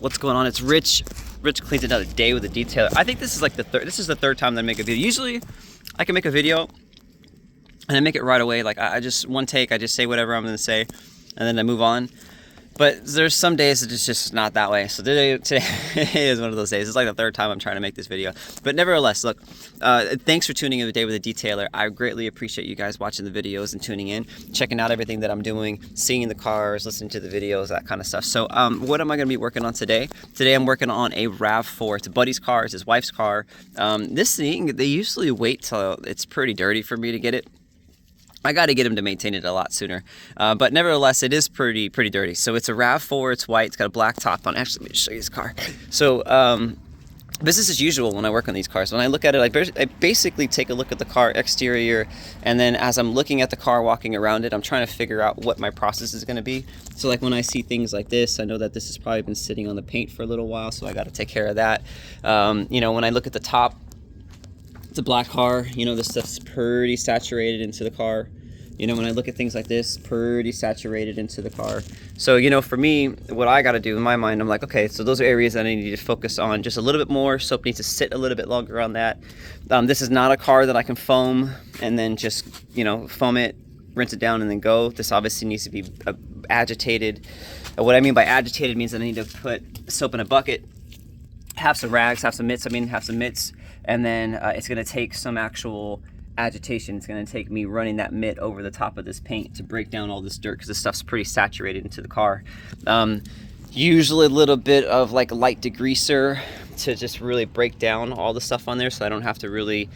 What's going on? It's Rich. Rich cleans another day with a detailer. I think this is like this is the third time that I make a video. Usually I can make a video and I make it right away. Like I just, one take, I just say whatever I'm gonna say and then I move on. But there's some days that it's just not that way. So today is one of those days. It's like the third time I'm trying to make this video. But nevertheless, look, thanks for tuning in today with a detailer. I greatly appreciate you guys watching the videos and tuning in, checking out everything that I'm doing, seeing the cars, listening to the videos, that kind of stuff. So what am I going to be working on today? Today I'm working on a RAV4. It's a buddy's car. It's his wife's car. This thing, they usually wait till it's pretty dirty for me to get it. I got to get him to maintain it a lot sooner. But nevertheless, it is pretty dirty. So it's a RAV4, it's white, it's got a black top on. Actually, let me show you this car. So business as usual when I work on these cars. When I look at it, I basically take a look at the car exterior, and then as I'm looking at the car, walking around it, I'm trying to figure out what my process is going to be. So like when I see things like this, I know that this has probably been sitting on the paint for a little while, so I got to take care of that. You know, when I look at the top, it's a black car, you know, this stuff's pretty saturated into the car. You know, when I look at things like this, pretty saturated into the car. So, you know, for me, what I got to do in my mind, I'm like, okay, so those are areas that I need to focus on just a little bit more. Soap needs to sit a little bit longer on that. This is not a car that I can foam and then just, you know, foam it, rinse it down and then go. This obviously needs to be agitated. What I mean by agitated means that I need to put soap in a bucket, have some rags, have some mitts, and then it's going to take some actual agitation. It's going to take me running that mitt over the top of this paint to break down all this dirt, because this stuff's pretty saturated into the car. Usually a little bit of like light degreaser to just really break down all the stuff on there, so I don't have to really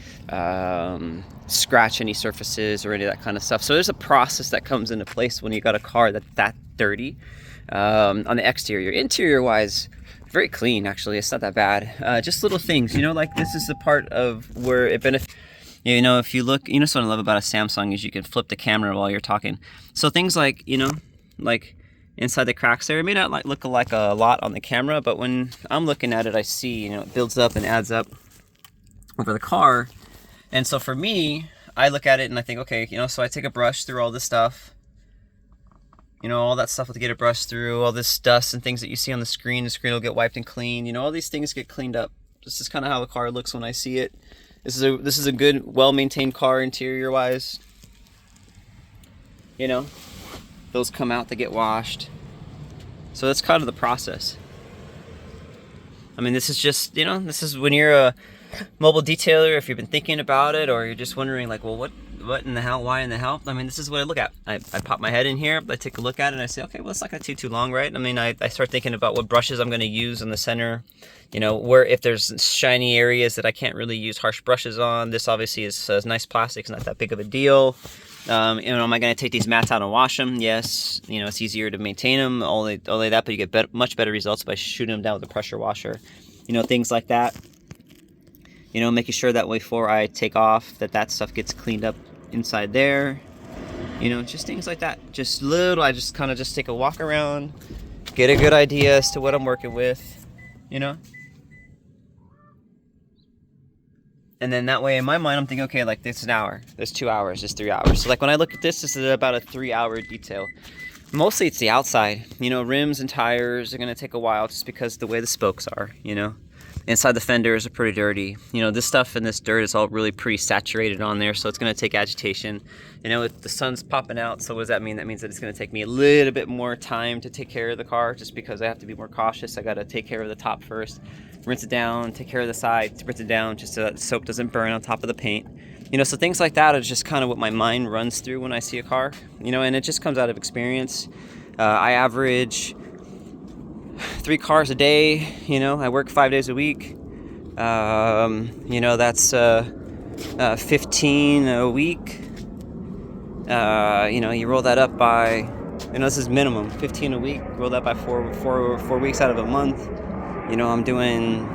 scratch any surfaces or any of that kind of stuff. So there's a process that comes into place when you got a car that's that dirty. On the exterior. Interior wise, very clean actually. It's not that bad. Just little things, you know, like this is the part of where it benefits. You know, if you look, you know, what I love about a Samsung is you can flip the camera while you're talking. So things like, you know, like inside the cracks there, it may not like look like a lot on the camera, but when I'm looking at it, I see, you know, it builds up and adds up over the car. And so for me, I look at it and I think, okay, you know, so I take a brush through all this stuff, you know, all that stuff to get a brush through, all this dust and things that you see on the screen will get wiped and cleaned. You know, all these things get cleaned up. This is kind of how the car looks when I see it. This is a good, well-maintained car interior-wise. You know, those come out, they get washed. So that's kind of the process. I mean, this is just, you know, this is when you're a mobile detailer, if you've been thinking about it, or you're just wondering like, well, what in the hell, why in the hell? I mean, this is what I look at. I pop my head in here, I take a look at it, and I say, okay, well, it's not gonna take too long, right? I mean, I start thinking about what brushes I'm gonna use in the center, you know, where if there's shiny areas that I can't really use harsh brushes on. This obviously is nice plastic, it's not that big of a deal. You know, am I gonna take these mats out and wash them? Yes. You know, it's easier to maintain them, only that, but you get much better results by shooting them down with a pressure washer. You know, things like that. You know, making sure that before I take off that stuff gets cleaned up inside there. You know, just things like that. Just little, I just kind of just take a walk around, get a good idea as to what I'm working with, you know. And then that way in my mind, I'm thinking, okay, like this is an hour, there's 2 hours, there's 3 hours. So like when I look at this is about a 3-hour detail. Mostly it's the outside, you know, rims and tires are gonna take a while just because the way the spokes are, you know. Inside the fenders are pretty dirty. You know, this stuff and this dirt is all really pretty saturated on there, so it's gonna take agitation. You know, the sun's popping out, so what does that mean? That means that it's gonna take me a little bit more time to take care of the car, just because I have to be more cautious. I gotta take care of the top first, rinse it down, take care of the side, rinse it down, just so that the soap doesn't burn on top of the paint. You know, so things like that are just kind of what my mind runs through when I see a car, you know, and it just comes out of experience. I average 3 cars a day, you know, I work 5 days a week. You know, that's 15 a week. You know, you roll that up by, you know, this is minimum, 15 a week, roll that by four weeks out of a month. You know, I'm doing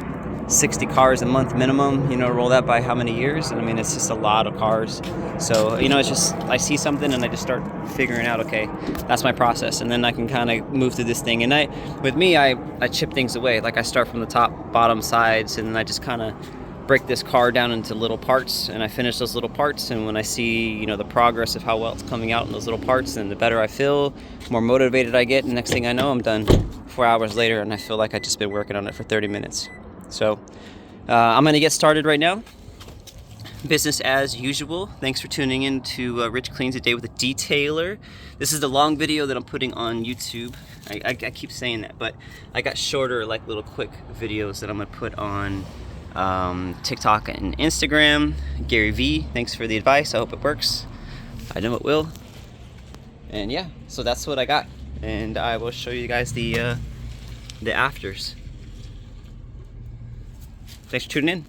60 cars a month minimum, you know, roll that by how many years? And I mean, it's just a lot of cars. So, you know, it's just, I see something and I just start figuring out, okay, that's my process. And then I can kind of move through this thing. And with me, I chip things away. Like I start from the top, bottom, sides, and then I just kind of break this car down into little parts, and I finish those little parts. And when I see, you know, the progress of how well it's coming out in those little parts, and the better I feel, more motivated I get, and next thing I know, I'm done 24 hours later, and I feel like I've just been working on it for 30 minutes. So I'm gonna get started right now. Business as usual. Thanks for tuning in to Rich Cleans a Day with a Detailer. This is the long video that I'm putting on YouTube. I keep saying that, but I got shorter, like little quick videos that I'm gonna put on TikTok and Instagram. Gary V, thanks for the advice. I hope it works. I know it will. And yeah, so that's what I got, and I will show you guys the afters. Thanks for tuning in.